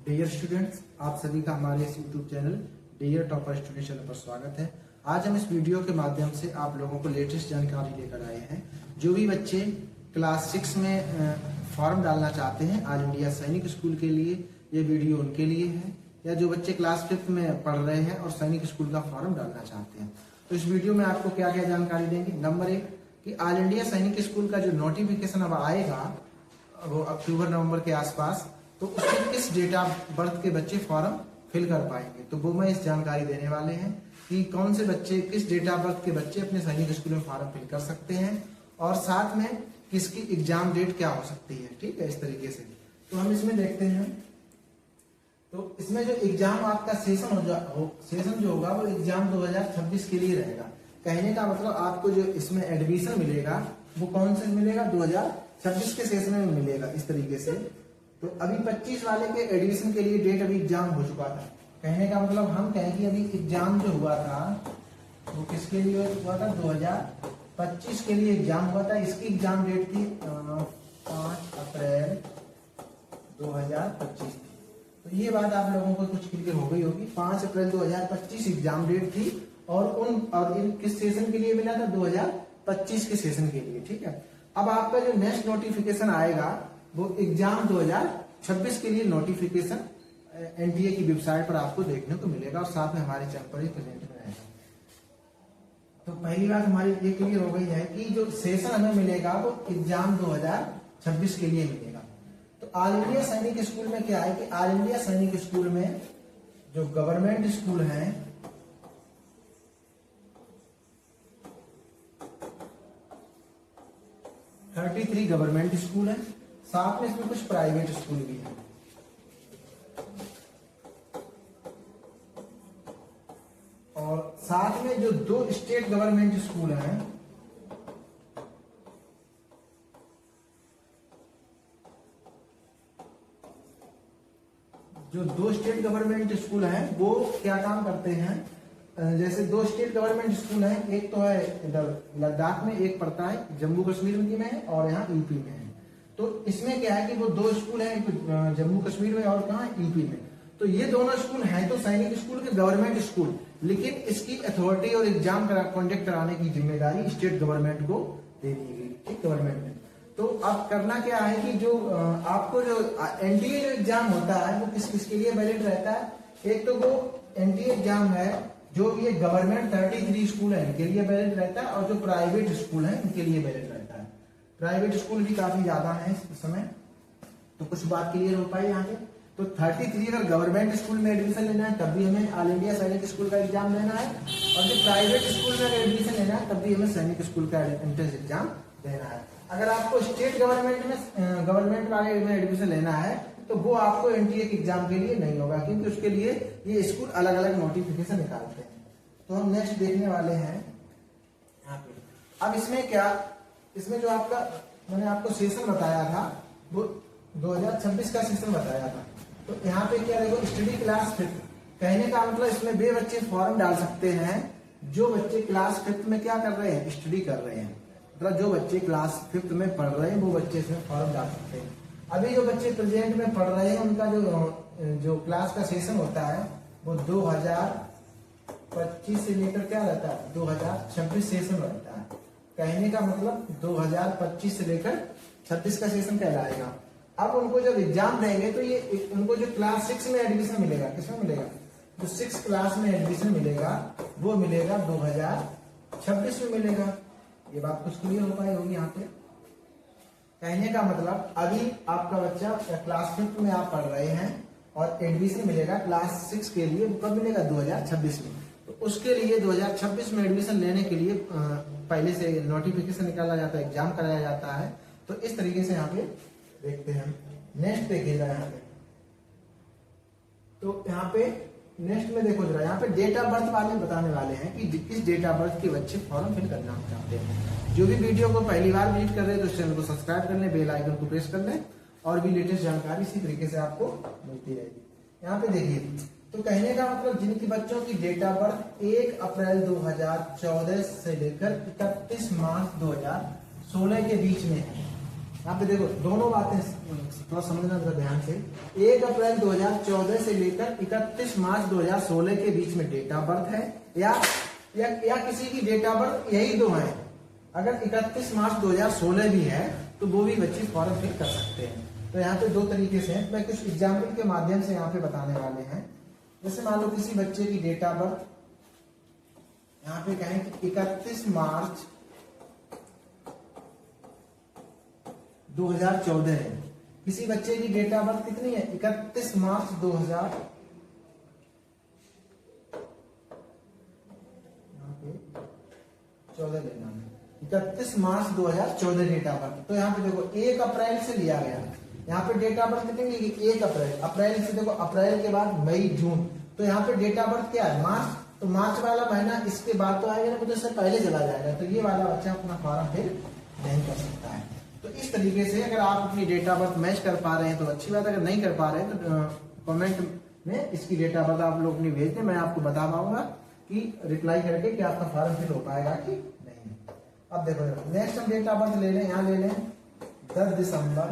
Dear students, आप सभी का हमारे इस YouTube channel dear topper student channel पर स्वागत है। आज हम इस वीडियो के माध्यम से आप लोगों को लेटेस्ट जानकारी लेकर आए हैं। जो भी बच्चे क्लास 6 में फॉर्म डालना चाहते हैं ऑल इंडिया सैनिक स्कूल के लिए, ये वीडियो उनके लिए है। या जो बच्चे क्लास 5 में पढ़ रहे हैं और सैनिक स्कूल का फॉर्म डालना चाहते हैं, तो इस वीडियो में आपको क्या क्या जानकारी देंगे। नंबर 1 कि ऑल इंडिया सैनिक स्कूल का जो नोटिफिकेशन अब आएगा वो अक्टूबर नवंबर के आसपास, तो उसमें किस डेट ऑफ बर्थ के बच्चे फॉर्म फिल कर पाएंगे, तो वो मैं इस जानकारी देने वाले हैं कि कौन से बच्चे किस डेट ऑफ बर्थ के बच्चे अपने सैनिक स्कूल में फॉर्म फिल कर सकते हैं और साथ में किसकी एग्जाम डेट क्या हो सकती है। ठीक है, इस तरीके से तो हम इसमें देखते हैं। तो इसमें जो एग्जाम आपका सेशन जो होगा वो एग्जाम 2026 के लिए रहेगा। कहने का मतलब आपको जो इसमें एडमिशन मिलेगा वो कौन से मिलेगा, 2026 के सेशन में मिलेगा। इस तरीके से तो अभी 25 वाले के एडमिशन के लिए डेट अभी एग्जाम हो चुका था। कहने का मतलब हम कहें कि अभी एग्जाम जो हुआ था वो किसके लिए हुआ था, 2025 के लिए एग्जाम हुआ था। इसकी एग्जाम डेट थी 5 अप्रैल 2025। तो ये बात आप लोगों को कुछ क्लियर हो गई होगी। 5 अप्रैल 2025 एग्जाम डेट थी और इन किस सेशन के लिए मिला था, 2025 के सेशन के लिए। ठीक है, अब आपका जो नेक्स्ट नोटिफिकेशन आएगा वो एग्जाम 2026 के लिए नोटिफिकेशन एनटीए की वेबसाइट पर आपको देखने को मिलेगा और साथ में हमारे चैनल पर ही प्रेजेंट में रहेगा। तो पहली बात हमारी ये क्लियर हो गई है कि जो सेशन हमें मिलेगा वो एग्जाम 2026 के लिए मिलेगा। तो ऑल इंडिया सैनिक स्कूल में क्या है कि ऑल इंडिया सैनिक स्कूल में जो गवर्नमेंट स्कूल हैं, (33) गवर्नमेंट स्कूल है, साथ में इसमें कुछ प्राइवेट स्कूल भी है। और साथ में जो 2 स्टेट गवर्नमेंट स्कूल हैं, जो 2 स्टेट गवर्नमेंट स्कूल हैं वो क्या काम करते हैं। जैसे 2 स्टेट गवर्नमेंट स्कूल हैं, एक तो है इधर लद्दाख में, एक पड़ता है जम्मू कश्मीर में है और यहाँ यूपी में है। तो इसमें क्या है कि वो 2 स्कूल हैं, एक जम्मू कश्मीर में और कहाँ, यूपी में। तो ये दोनों स्कूल हैं तो सैनिक स्कूल के गवर्नमेंट स्कूल, लेकिन इसकी अथॉरिटी और एग्जाम कंडक्ट कराने की जिम्मेदारी स्टेट गवर्नमेंट को दे दी गई। ठीक, गवर्नमेंट में। तो अब करना क्या है कि जो आपको जो एनटीए जो एग्जाम होता है वो किस किस के लिए वैलिड रहता है। एक तो वो एनटीए एग्जाम है जो ये गवर्नमेंट 33 स्कूल है इनके लिए वैलिड रहता है, और जो प्राइवेट स्कूल है इनके लिए वैलिड रहता है। प्राइवेट स्कूल भी काफी ज्यादा है इस समय, तो कुछ बात क्लियर हो पाई यहाँ पे। तो 33 अगर गवर्नमेंट स्कूल में एडमिशन लेना है तब भी हमें ऑल इंडिया सैनिक स्कूल का एग्जाम लेना है, और जो प्राइवेट स्कूल में अगर एडमिशन लेना है तब भी हमें सैनिक स्कूल का एंट्रेंस एग्जाम देना है। अगर आपको स्टेट गवर्नमेंट वाले में एडमिशन लेना है तो वो आपको एनटीए के एग्जाम के लिए नहीं होगा, क्योंकि उसके लिए ये स्कूल अलग अलग नोटिफिकेशन निकालते हैं। तो हम नेक्स्ट देखने वाले हैं यहाँ पे। अब इसमें क्या, इसमें जो आपका मैंने आपको सेशन बताया था वो 2026 का सेशन बताया था। तो यहाँ पे क्या देखो, स्टडी क्लास 5, कहने का मतलब इसमें वे बच्चे फॉर्म डाल सकते हैं जो बच्चे क्लास 5 में क्या कर रहे हैं, स्टडी कर रहे हैं। मतलब जो बच्चे क्लास 5 में पढ़ रहे हैं वो बच्चे इसमें फॉर्म डाल सकते हैं। अभी जो बच्चे प्रेजेंट में पढ़ रहे हैं उनका जो क्लास का सेशन होता है वो 2025 से लेकर क्या रहता है, 2026 सेशन रहता है। कहने का मतलब 2025 से लेकर 26 का सेशन कहलाएगा। अब उनको जब एग्जाम देंगे तो ये उनको जो क्लास 6 में एडमिशन मिलेगा, किसमें मिलेगा, जो 6 क्लास में एडमिशन मिलेगा वो मिलेगा 2026 में मिलेगा। ये बात कुछ क्लियर हो पाई होगी यहाँ पे। कहने का मतलब अभी आपका बच्चा क्लास 5 में आप पढ़ रहे हैं और एडमिशन मिलेगा क्लास 6 के लिए, कब मिलेगा, 2026 में। तो उसके लिए 2026 में एडमिशन लेने के लिए पहले से नोटिफिकेशन निकाला जाता है, एग्जाम कराया जाता है। तो इस तरीके से यहाँ पे देखते हैं। नेक्स्ट देखिएगा यहाँ पे, तो यहाँ पे नेक्स्ट में देखो जरा, यहाँ पे डेट ऑफ बर्थ वाले बताने वाले हैं कि किस डेट ऑफ बर्थ के बच्चे फॉर्म फिल करना चाहते हैं। जो भी वीडियो को पहली बार विजिट कर रहे हैं तो इस चैनल को सब्सक्राइब कर लें, बेल आइकन को प्रेस कर लें, और भी लेटेस्ट जानकारी इसी तरीके से आपको मिलती रहेगी। यहाँ पे देखिए, तो कहने का मतलब जिनके बच्चों की डेट ऑफ बर्थ 1 अप्रैल 2014 से लेकर 31 मार्च 2016 के बीच में है, यहाँ पे देखो दोनों बातें थोड़ा समझना जरा ध्यान से। 1 अप्रैल 2014 से लेकर 31 मार्च 2016 के बीच में डेट ऑफ बर्थ है, या किसी की डेट ऑफ बर्थ यही दो है। अगर 31 मार्च 2016 भी है तो वो भी बच्चे फॉर्म फिल कर सकते हैं। तो यहाँ पे दो तरीके से मैं कुछ एग्जाम्पल के माध्यम से यहाँ पे बताने वाले हैं। जैसे मान लो किसी बच्चे की डेट ऑफ बर्थ यहाँ पे कहें कि 31 मार्च 2014 है। किसी बच्चे की डेट ऑफ बर्थ कितनी है? 31 मार्च 2000 14 लेना है, 31 मार्च 2014 डेट ऑफ बर्थ। तो यहाँ पे देखो 1 अप्रैल से लिया गया, यहाँ पे डेट ऑफ बर्थ कितनी लिखी? 1 अप्रैल। अप्रैल से देखो अप्रैल के बाद मई जून, तो यहाँ पे डेट ऑफ बर्थ क्या है? मार्च। तो मार्च वाला महीना इसके बाद तो आएगा ना, तो इससे पहले चला जाएगा, तो ये वाला बच्चा अपना फॉर्म फिल नहीं कर सकता है। तो इस तरीके से अगर आप अपनी डेट ऑफ बर्थ मैच कर पा रहे हैं तो अच्छी बात, अगर नहीं कर पा रहे हैं तो कमेंट में इसकी डेट ऑफ बर्थ आप लोग अपनी भेज दें, मैं आपको बता पाऊंगा कि रिप्लाई करके कि आपका फॉर्म फिल हो पाएगा कि नहीं। अब देखो नेक्स्ट हम डेट ऑफ बर्थ ले लें, यहाँ ले लें 10 दिसंबर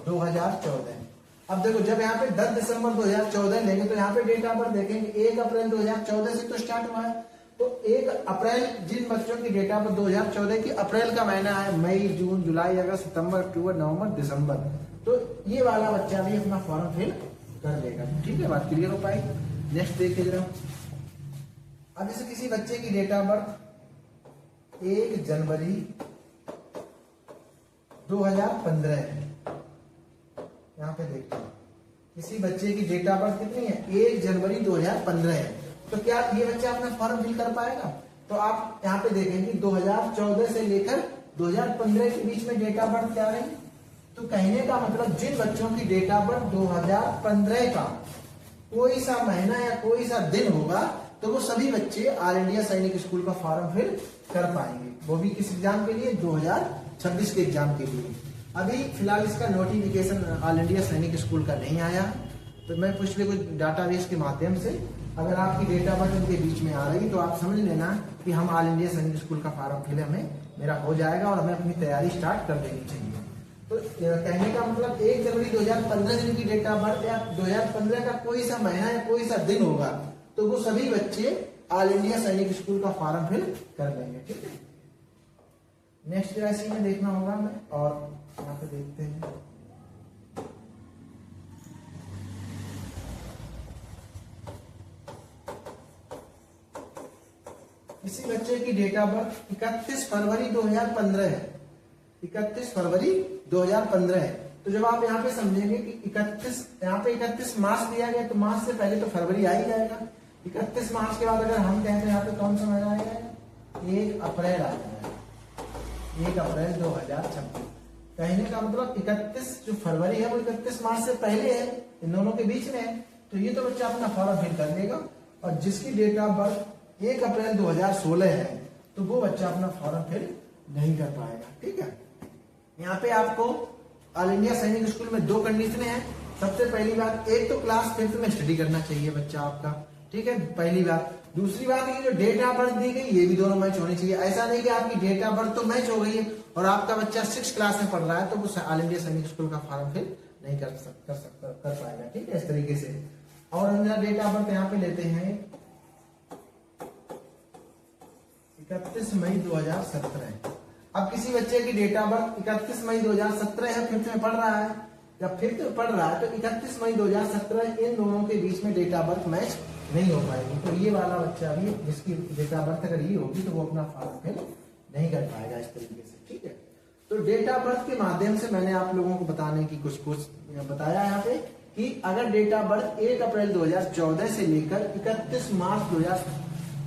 2014। अब देखो जब यहाँ पे 10 दिसंबर 2014 लेंगे तो यहाँ पे डेट ऑफ बर्थ देखेंगे 1 अप्रैल 2014 से तो स्टार्ट हुआ है। तो 1 अप्रैल जिन बच्चों की डेट ऑफ बर्थ 2014 की अप्रैल का महीना है, मई जून जुलाई अगस्त सितंबर अक्टूबर नवंबर दिसंबर, तो ये वाला बच्चा भी अपना फॉर्म फिल कर लेगा। ठीक है, बात क्लियर हो पाई। नेक्स्ट देखिए जरा। अब जैसे किसी बच्चे की डेट ऑफ बर्थ 1 जनवरी 2015 है, यहाँ पे देखिए किसी बच्चे की डेट ऑफ बर्थ कितनी है? 1 जनवरी 2015 है। तो क्या ये बच्चा अपना फॉर्म फिल कर पाएगा? तो आप यहाँ पे देखेंगे 2014 से लेकर 2015 के बीच में डेट ऑफ बर्थ क्या रही? तो कहने का मतलब जिन बच्चों की डेट ऑफ बर्थ 2015 का कोई सा महीना या कोई सा दिन होगा तो वो सभी बच्चे ऑल इंडिया सैनिक स्कूल का फॉर्म फिल कर पाएंगे। वो भी किस एग्जाम के लिए? 2026 के एग्जाम के लिए। अभी फिलहाल इसका नोटिफिकेशन ऑल इंडिया सैनिक स्कूल का नहीं आया, तो मैं पिछले कुछ डाटाबेस के माध्यम से अगर आपकी डेट ऑफ बर्थ इनके बीच में आ रही तो आप समझ लेना कि हम ऑल इंडिया सैनिक स्कूल का फॉर्म फिल हमें मेरा हो जाएगा और हमें अपनी तैयारी स्टार्ट कर देनी चाहिए। तो कहने का मतलब 1 जनवरी 2015 दिन की डेट ऑफ बर्थ या 2015 का कोई सा महीना या कोई सा दिन होगा तो वो सभी बच्चे ऑल इंडिया सैनिक स्कूल का फॉर्म फिल कर लेंगे। ठीक है, नेक्स्ट राशि में देखना होगा हमें, और यहाँ पे देखते हैं। किसी बच्चे की डेट ऑफ बर्थ 31 फरवरी 2015 है, 31 फरवरी 2015 है। तो जब आप यहाँ पे समझेंगे कि 31 यहाँ पे 31 मार्च दिया गया तो मार्च से पहले तो फरवरी आ ही जाएगा। 31 मार्च के बाद अगर हम कहते हैं यहाँ पे कौन सा महीना आएगा? 1 अप्रैल आ जाएगा, 1 अप्रैल 2026। कहने का मतलब 31 जो फरवरी है वो 31 मार्च से पहले है, इन दोनों के बीच में है। तो ये तो बच्चा अपना फॉर्म फिल कर लेगा। और जिसकी डेट ऑफ बर्थ 1 अप्रैल 2016 है तो वो बच्चा अपना फॉर्म फिल नहीं कर पाएगा। ठीक है, यहाँ पे आपको ऑल इंडिया सैनिक स्कूल में 2 कंडीशन है। सबसे पहली बात, एक तो क्लास 5th में स्टडी करना चाहिए बच्चा आपका। ठीक है, पहली बात। दूसरी बात ये जो डेट ऑफ बर्थ दी गई ये भी दोनों मैच होनी चाहिए। ऐसा नहीं कि आपकी डेट ऑफ बर्थ तो मैच हो गई है और आपका बच्चा 6th क्लास में पढ़ रहा है तो वो ऑल इंडिया सैनिक स्कूल का फॉर्म फिल नहीं कर पाएगा। ठीक है, इस तरीके से। और अंदर डेट ऑफ बर्थ यहाँ पे लेते हैं 31 मई 2017। अब किसी बच्चे की डेट ऑफ बर्थ 31 मई 2017 है, 5th में पढ़ रहा है, जब 5th में पढ़ रहा है तो 31 मई 2017 इन दोनों के बीच में डेट ऑफ बर्थ मैच नहीं हो पाएगी। तो ये वाला बच्चा भी जिसकी डेट ऑफ बर्थ अगर ये होगी तो वो अपना फॉर्म फिल नहीं कर पाएगा इस तरीके से। ठीक है, तो डेट ऑफ बर्थ के माध्यम से मैंने आप लोगों को बताने की कुछ बताया यहाँ पे कि अगर डेट ऑफ बर्थ 1 अप्रैल 2014 से लेकर 31 मार्च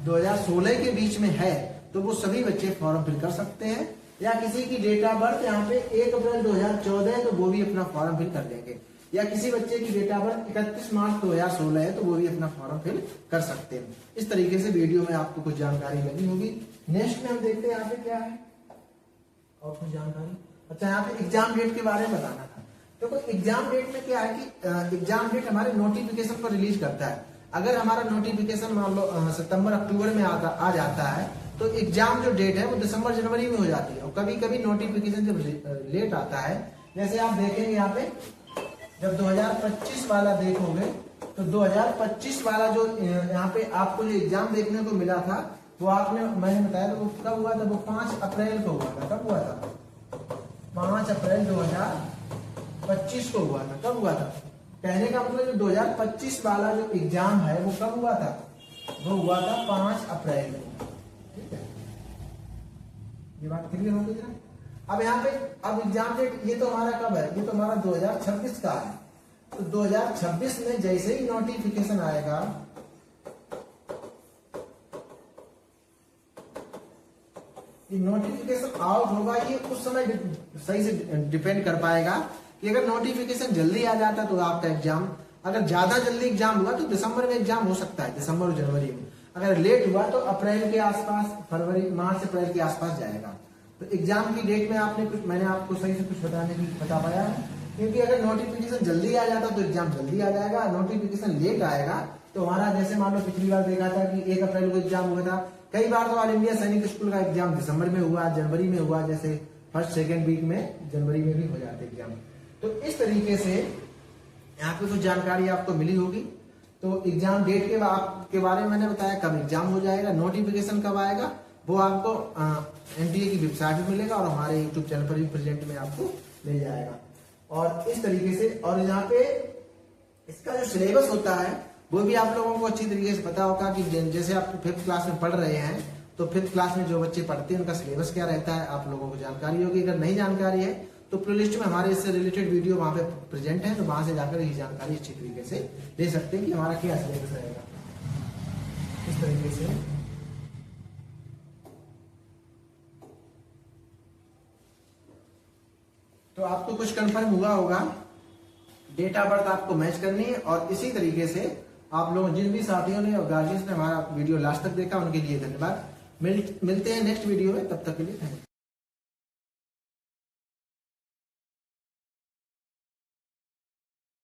2016 के बीच में है तो वो सभी बच्चे फॉर्म फिल कर सकते हैं। या किसी की डेट ऑफ बर्थ यहाँ पे 1 अप्रैल 2014 है तो वो भी अपना फॉर्म फिल कर देंगे। या किसी बच्चे की डेट ऑफ बर्थ 31 मार्च 2016 है तो वो भी अपना फॉर्म फिल कर सकते हैं। इस तरीके से वीडियो में आपको कुछ जानकारी लगी होगी। नेक्स्ट में हम देखते हैं यहाँ पे क्या है और कुछ जानकारी। अच्छा, यहाँ पे एग्जाम डेट के बारे में बताना था। देखो एग्जाम डेट में क्या है कि एग्जाम डेट हमारे नोटिफिकेशन पर रिलीज करता है। अगर हमारा नोटिफिकेशन मान लो सितंबर अक्टूबर में आ जाता है तो एग्जाम जो डेट है वो दिसंबर जनवरी में हो जाती है। और कभी कभी नोटिफिकेशन जब लेट आता है, जैसे आप देखेंगे यहाँ पे जब 2025 वाला देखोगे तो 2025 वाला जो यहाँ पे आपको जो एग्जाम देखने को मिला था वो मैंने बताया था वो कब हुआ था, वो 5 अप्रैल को हुआ था। कब हुआ था? 5 अप्रैल 2025 को हुआ था। कब हुआ था? कहने का मतलब जो 2025 वाला जो एग्जाम है वो कब हुआ था? वो हुआ था 5 अप्रैल को। ठीक है, ये बात क्लियर हो गई ना? अब यहाँ पे अब एग्जाम डेट ये तो हमारा कब है? ये तो हमारा 2026 का है। तो 2026 में जैसे ही नोटिफिकेशन आएगा, ये नोटिफिकेशन आउट होगा, ये उस समय सही से डिपेंड कर पाएगा कि अगर नोटिफिकेशन जल्दी आ जाता तो आपका एग्जाम, अगर ज्यादा जल्दी एग्जाम हुआ तो दिसंबर में एग्जाम हो सकता है, दिसंबर और जनवरी में। अगर लेट हुआ तो अप्रैल के आसपास, फरवरी, मार्च अप्रैल के आसपास जाएगा। तो एग्जाम की डेट में मैंने आपको सही से कुछ बता पाया, क्योंकि अगर नोटिफिकेशन जल्दी आ जाता तो एग्जाम जल्दी आ जाएगा, नोटिफिकेशन लेट आएगा तो हमारा जैसे मान लो पिछली बार देखा था कि 1 अप्रैल को एग्जाम हुआ था। कई बार तो ऑल इंडिया सैनिक स्कूल का एग्जाम दिसंबर में हुआ, जनवरी में हुआ, जैसे फर्स्ट सेकेंड वीक में जनवरी में भी हो जाते एग्जाम। तो इस तरीके से यहाँ पे कुछ जानकारी आपको मिली होगी। तो एग्जाम डेट के बारे में मैंने बताया, कब एग्जाम हो जाएगा, नोटिफिकेशन कब आएगा, वो आपको एनटीए की वेबसाइट में मिलेगा और हमारे यूट्यूब चैनल पर भी प्रेजेंट में आपको मिल जाएगा। और इस तरीके से, और यहाँ पे इसका जो सिलेबस होता है वो भी आप लोगों को अच्छी तरीके से पता होगा कि जैसे आप 5th क्लास में पढ़ रहे हैं तो 5th क्लास में जो बच्चे पढ़ते हैं उनका सिलेबस क्या रहता है आप लोगों को जानकारी होगी। अगर नहीं जानकारी है तो प्लेलिस्ट में हमारे इससे रिलेटेड वीडियो वहां पे प्रेजेंट है, तो वहां से जाकर ये जानकारी अच्छी तरीके से ले सकते हैं कि हमारा क्या सिलेबस रहेगा। इस तरीके से तो आपको कुछ कंफर्म हुआ होगा, डेट ऑफ बर्थ आपको मैच करनी है। और इसी तरीके से आप लोगों, जिन भी साथियों ने और गार्जियंस ने हमारा वीडियो लास्ट तक देखा उनके लिए धन्यवाद। मिलते हैं नेक्स्ट वीडियो में, तब तक के लिए थैंक यू।